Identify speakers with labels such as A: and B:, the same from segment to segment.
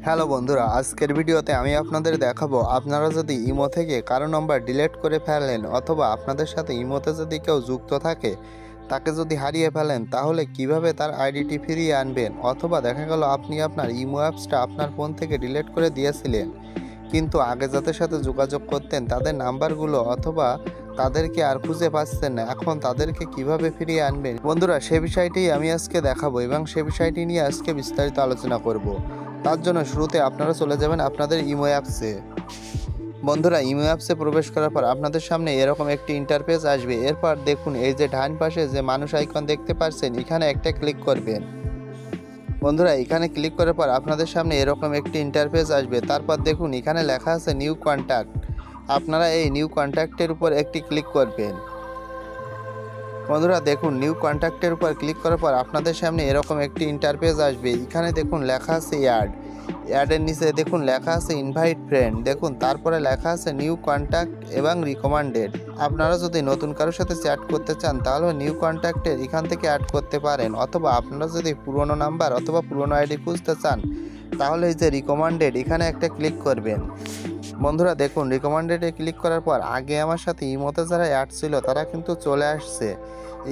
A: Hello বন্ধুরা, আজকের ভিডিওতে আমি আপনাদের দেখাবো আপনারা যদি ইমো থেকে কারো নম্বর ডিলিট করে ফেলেন অথবা আপনাদের সাথে ইমোতে যদি কেউ যুক্ত থাকে তাকে যদি হারিয়ে ফেলেন তাহলে কিভাবে তার আইডিটি ফিরিয়ে আনবেন। অথবা দেখা গেল আপনি আপনার ইমো অ্যাপসটা আপনার ফোন থেকে ডিলিট করে দিয়েছিলেন, কিন্তু আগে যাদের সাথে যোগাযোগ করতেন তাদের নাম্বারগুলো অথবা তাদেরকে আর খুঁজে পাচ্ছেন না, এখন তাদেরকে কিভাবে ফিরিয়ে আনবেন বন্ধুরা, সে বিষয়টি আমি আজকে দেখাবো এবং সে বিষয়টি নিয়ে আজকে বিস্তারিত আলোচনা করব। তার জন্য শুরুতে আপনারা চলে যাবেন আপনাদের ইমো অ্যাপসে। বন্ধুরা, ইমো অ্যাপসে প্রবেশ করার পর আপনাদের সামনে এরকম একটি ইন্টারফেস আসবে। এরপর দেখুন এই যে ডান পাশে যে মানুষ আইকন দেখতে পাচ্ছেন, এখানে একটা ক্লিক করবেন। বন্ধুরা, এখানে ক্লিক করার পর আপনাদের সামনে এরকম একটি ইন্টারফেস আসবে। তারপর দেখুন এখানে লেখা আছে নিউ কন্ট্যাক্ট। আপনারা এই নিউ কন্ট্যাক্টের উপর একটি ক্লিক করবেন। বন্ধুরা দেখুন, নিউ কন্ট্যাক্টের উপর ক্লিক করার পর আপনাদের সামনে এরকম একটি ইন্টারফেস আসবে। এখানে দেখুন লেখা আছে অ্যাডের নিচে দেখুন লেখা আছে ইনভাইট ফ্রেন্ড, দেখুন তারপরে লেখা আছে নিউ কন্ট্যাক্ট এবং রিকমেন্ডেড। আপনারা যদি নতুন কারোর সাথে চ্যাট করতে চান তাহলে নিউ কন্ট্যাক্টের এখান থেকে অ্যাড করতে পারেন, অথবা আপনারা যদি পুরনো নাম্বার অথবা পুরনো আইডি খুঁজতে চান তাহলে এই যে রিকমেন্ডেড এখানে একটা ক্লিক করবেন। বন্ধুরা দেখুন, রিকমেন্ডেডে ক্লিক করার পর আগে আমার সাথে ইমোতে যারা অ্যাড ছিল তারা কিন্তু চলে আসছে।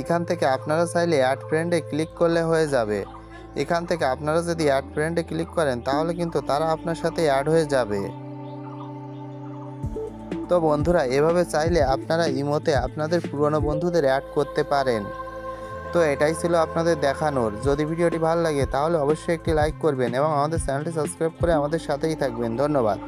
A: এখান থেকে আপনারা চাইলে অ্যাড ফ্রেন্ডে ক্লিক করলে হয়ে যাবে। এখান থেকে আপনারা যদি অ্যাড ফ্রেন্ডে ক্লিক করেন তাহলে কিন্তু তারা আপনার সাথে অ্যাড হয়ে যাবে। তো বন্ধুরা, এভাবে চাইলে আপনারা ইমোতে আপনাদের পুরনো বন্ধুদের অ্যাড করতে পারেন। তো এটাই ছিল আপনাদের দেখানোর। যদি ভিডিওটি ভালো লাগে তাহলে অবশ্যই একটি লাইক করবেন এবং আমাদের চ্যানেলটি সাবস্ক্রাইব করে আমাদের সাথেই থাকবেন। ধন্যবাদ।